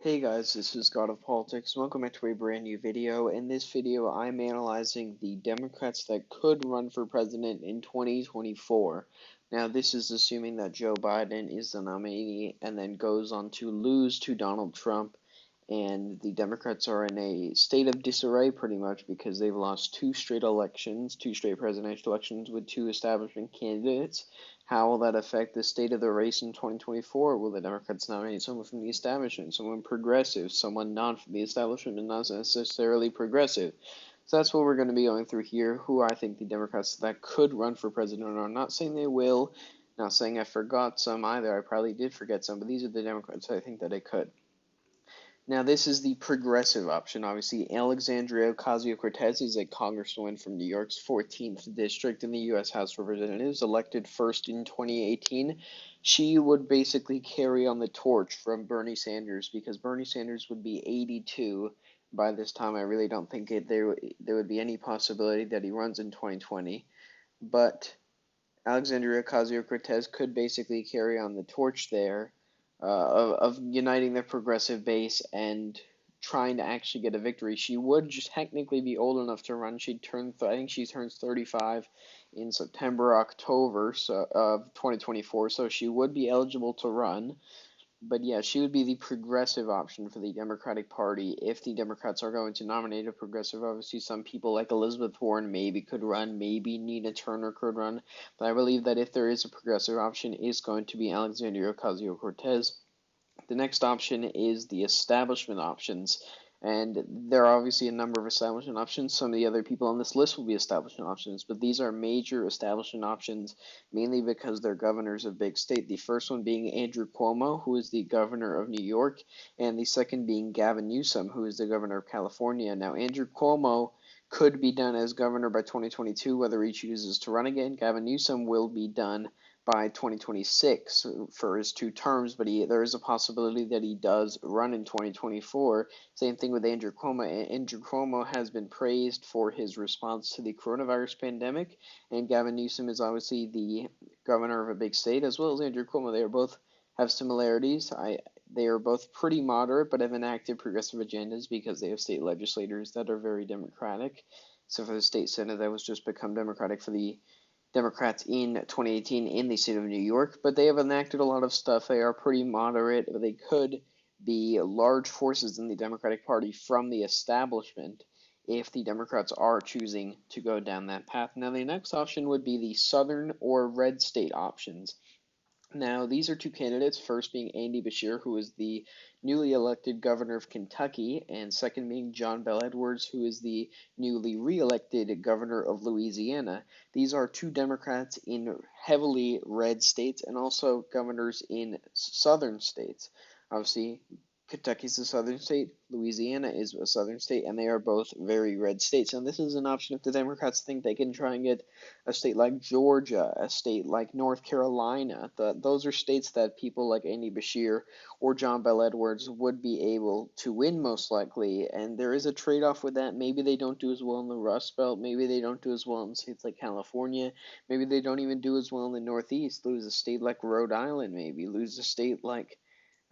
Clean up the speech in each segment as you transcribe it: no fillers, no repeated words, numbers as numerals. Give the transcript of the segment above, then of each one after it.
Hey guys, this is God of Politics. Welcome back to a brand new video. In this video, I'm analyzing the Democrats that could run for president in 2024. Now, this is assuming that Joe Biden is the nominee and then goes on to lose to Donald Trump, and the Democrats are in a state of disarray pretty much because they've lost two straight presidential elections with two establishment candidates. How will that affect the state of the race in 2024? Will the Democrats nominate someone from the establishment, someone progressive, someone not from the establishment and not necessarily progressive? So that's what we're going to be going through here, who I think the Democrats that could run for president are. I'm not saying they will, not saying I forgot some either. I probably did forget some, but these are the Democrats I think that I could. Now, this is the progressive option. Obviously, Alexandria Ocasio-Cortez is a congresswoman from New York's 14th district in the U.S. House of Representatives, elected first in 2018. She would basically carry on the torch from Bernie Sanders because Bernie Sanders would be 82 by this time. I really don't think there would be any possibility that he runs in 2020. But Alexandria Ocasio-Cortez could basically carry on the torch there of uniting the progressive base and trying to actually get a victory. She would just technically be old enough to run. I think she turns 35 in September, October of 2024, so she would be eligible to run. But yeah, she would be the progressive option for the Democratic Party if the Democrats are going to nominate a progressive. Obviously, some people like Elizabeth Warren maybe could run, maybe Nina Turner could run, but I believe that if there is a progressive option, it's going to be Alexandria Ocasio-Cortez. The next option is the establishment options. And there are obviously a number of establishment options. Some of the other people on this list will be establishment options, but these are major establishment options mainly because they're governors of big state. The first one being Andrew Cuomo, who is the governor of New York, and the second being Gavin Newsom, who is the governor of California. Now, Andrew Cuomo could be done as governor by 2022, whether he chooses to run again. Gavin Newsom will be done by 2026 for his two terms, but there is a possibility that he does run in 2024. Same thing with Andrew Cuomo. Andrew Cuomo has been praised for his response to the coronavirus pandemic, and Gavin Newsom is obviously the governor of a big state, as well as Andrew Cuomo. They are both have similarities. They are both pretty moderate, but have enacted progressive agendas because they have state legislators that are very Democratic. So for the state senate, that was just become Democratic for the Democrats in 2018 in the state of New York, but they have enacted a lot of stuff. They are pretty moderate. They could be large forces in the Democratic Party from the establishment if the Democrats are choosing to go down that path. Now, the next option would be the southern or red state options. Now, these are two candidates, first being Andy Beshear, who is the newly elected governor of Kentucky, and second being John Bel Edwards, who is the newly re-elected governor of Louisiana. These are two Democrats in heavily red states and also governors in southern states. Obviously, Kentucky's a southern state, Louisiana is a southern state, and they are both very red states. And this is an option if the Democrats think they can try and get a state like Georgia, a state like North Carolina. Those are states that people like Andy Beshear or John Bel Edwards would be able to win most likely. And there is a trade-off with that. Maybe they don't do as well in the Rust Belt. Maybe they don't do as well in states like California. Maybe they don't even do as well in the Northeast. Lose a state like Rhode Island, maybe. Lose a state like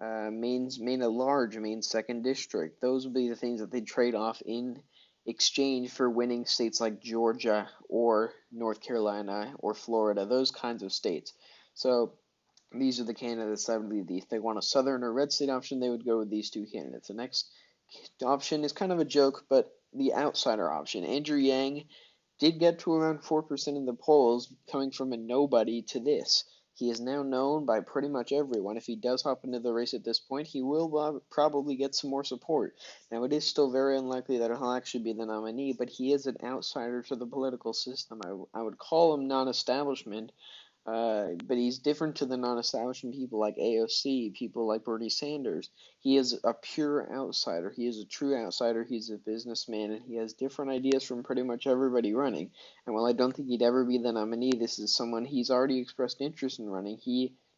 Maine at large, Maine's second district. Those would be the things that they'd trade off in exchange for winning states like Georgia or North Carolina or Florida, those kinds of states. So these are the candidates I would lead. If they want a southern or red state option, they would go with these two candidates. The next option is kind of a joke, but the outsider option. Andrew Yang did get to around 4% in the polls, coming from a nobody to this. He is now known by pretty much everyone. If he does hop into the race at this point, he will probably get some more support. Now, it is still very unlikely that he'll actually be the nominee, but he is an outsider to the political system. I would call him non-establishment, but he's different to the non-establishment people like AOC, people like Bernie Sanders. He is a pure outsider. He is a true outsider. He's a businessman, and he has different ideas from pretty much everybody running. And while I don't think he'd ever be the nominee, this is someone he's already expressed interest in running.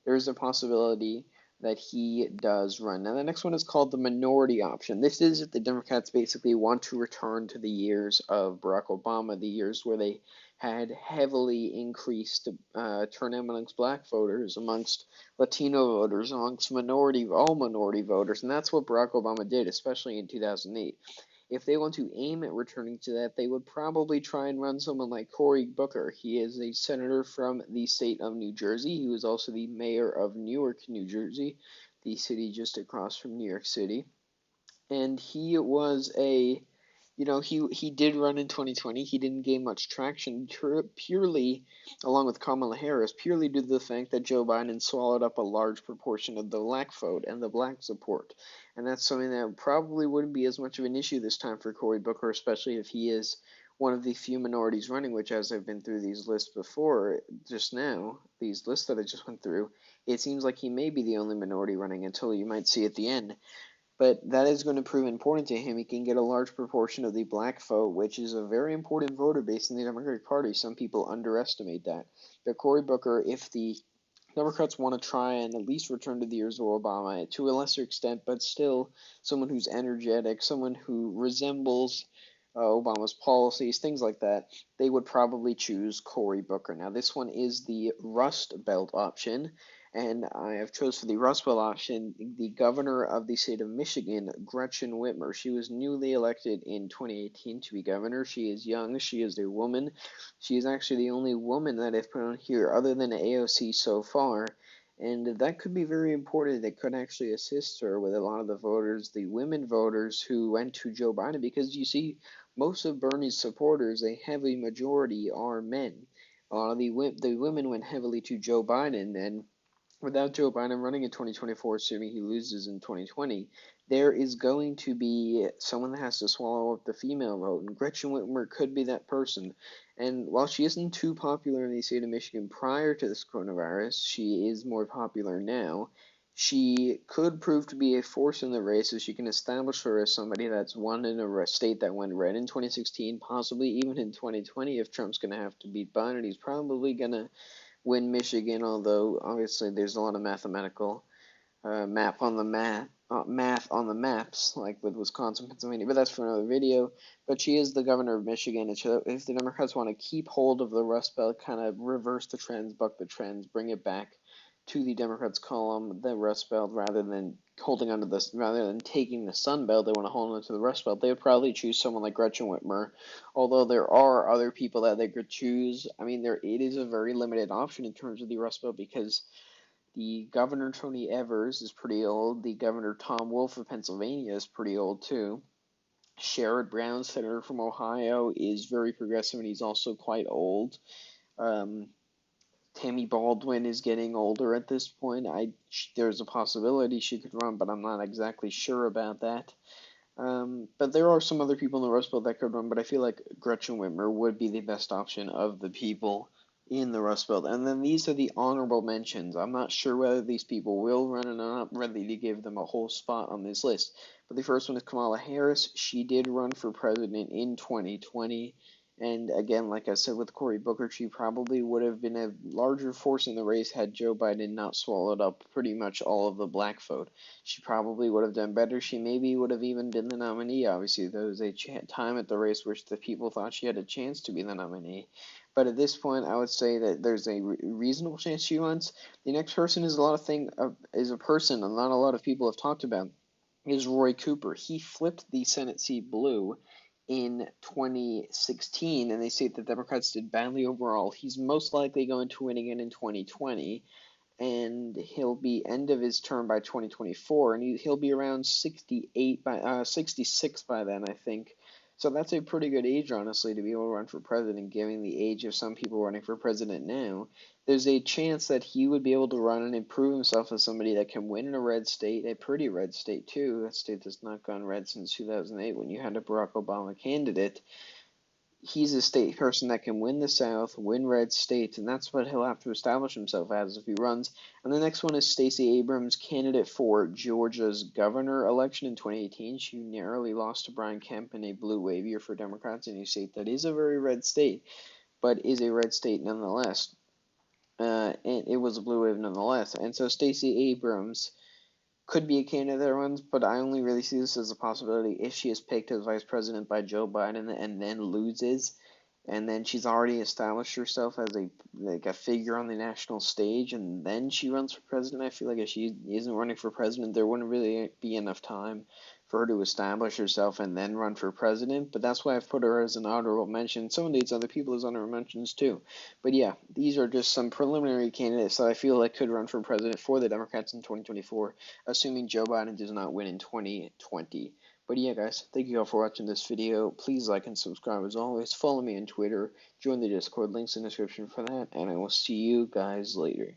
There is a possibility that he does run. Now, the next one is called the minority option. This is if the Democrats basically want to return to the years of Barack Obama, the years where they had heavily increased turnout amongst black voters, amongst Latino voters, amongst all minority voters, and that's what Barack Obama did, especially in 2008. If they want to aim at returning to that, they would probably try and run someone like Cory Booker. He is a senator from the state of New Jersey. He was also the mayor of Newark, New Jersey, the city just across from New York City. And he was he did run in 2020. He didn't gain much traction purely, along with Kamala Harris, purely due to the fact that Joe Biden swallowed up a large proportion of the black vote and the black support. And that's something that probably wouldn't be as much of an issue this time for Cory Booker, especially if he is one of the few minorities running, which, as I've been through these lists before, just now, these lists that I just went through, it seems like he may be the only minority running until you might see at the end. But that is going to prove important to him. He can get a large proportion of the black vote, which is a very important voter base in the Democratic Party. Some people underestimate that. But Cory Booker, if the Democrats want to try and at least return to the years of Obama to a lesser extent, but still someone who's energetic, someone who resembles Obama's policies, things like that, they would probably choose Cory Booker. Now, this one is the Rust Belt option, and I have chose for the Rust Belt option the governor of the state of Michigan, Gretchen Whitmer. She was newly elected in 2018 to be governor. She is young. She is a woman. She is actually the only woman that I've put on here other than AOC so far. And that could be very important. It could actually assist her with a lot of the voters, the women voters who went to Joe Biden, because you see, most of Bernie's supporters, a heavy majority, are men. A lot of the women went heavily to Joe Biden, and without Joe Biden running in 2024, assuming he loses in 2020, there is going to be someone that has to swallow up the female vote, and Gretchen Whitmer could be that person. And while she isn't too popular in the state of Michigan prior to this coronavirus, she is more popular now. She could prove to be a force in the race as she can establish her as somebody that's won in a state that went red in 2016, possibly even in 2020 if Trump's going to have to beat Biden. He's probably going to win Michigan, although obviously there's a lot of mathematical math on the maps, like with Wisconsin, Pennsylvania, but that's for another video. But she is the governor of Michigan, and if the Democrats want to keep hold of the Rust Belt, kind of reverse the trends, buck the trends, bring it back to the Democrats' column, the Rust Belt, rather than taking the Sun Belt, they want to hold on to the Rust Belt. They would probably choose someone like Gretchen Whitmer, although there are other people that they could choose. I mean, it is a very limited option in terms of the Rust Belt because the governor, Tony Evers, is pretty old. The governor, Tom Wolf of Pennsylvania, is pretty old too. Sherrod Brown, senator from Ohio, is very progressive and he's also quite old. Tammy Baldwin is getting older at this point. There's a possibility she could run, but I'm not exactly sure about that. But there are some other people in the Rust Belt that could run, but I feel like Gretchen Whitmer would be the best option of the people in the Rust Belt. And then these are the honorable mentions. I'm not sure whether these people will run, and I'm not ready to give them a whole spot on this list. But the first one is Kamala Harris. She did run for president in 2020. And again, like I said with Cory Booker, she probably would have been a larger force in the race had Joe Biden not swallowed up pretty much all of the black vote. She probably would have done better. She maybe would have even been the nominee. Obviously, there was a time at the race where the people thought she had a chance to be the nominee. But at this point, I would say that there's a reasonable chance she wins. The next person is a person not a lot of people have talked about, is Roy Cooper. He flipped the Senate seat blue in 2016, and they say the Democrats did badly overall. He's most likely going to win again in 2020, and he'll be end of his term by 2024, and he'll be around 66 by then, I think. So that's a pretty good age, honestly, to be able to run for president, given the age of some people running for president now. There's a chance that he would be able to run and improve himself as somebody that can win in a red state, a pretty red state, too. That state has not gone red since 2008 when you had a Barack Obama candidate. He's a state person that can win the South, win red states, and that's what he'll have to establish himself as if he runs. And the next one is Stacey Abrams, candidate for Georgia's governor election in 2018. She narrowly lost to Brian Kemp in a blue wave year for Democrats in a state that is a very red state, but is a red state nonetheless. And it was a blue wave nonetheless. And so Stacey Abrams could be a candidate that runs, but I only really see this as a possibility if she is picked as vice president by Joe Biden and then loses. and then she's already established herself as a figure on the national stage, and then she runs for president. I feel like if she isn't running for president, there wouldn't really be enough time for her to establish herself and then run for president. But that's why I've put her as an honorable mention. Some of these other people as honorable mentions too. But yeah, these are just some preliminary candidates that I feel like could run for president for the Democrats in 2024, assuming Joe Biden does not win in 2020. But yeah, guys, thank you all for watching this video. Please like and subscribe as always. Follow me on Twitter. Join the Discord. Links in the description for that. And I will see you guys later.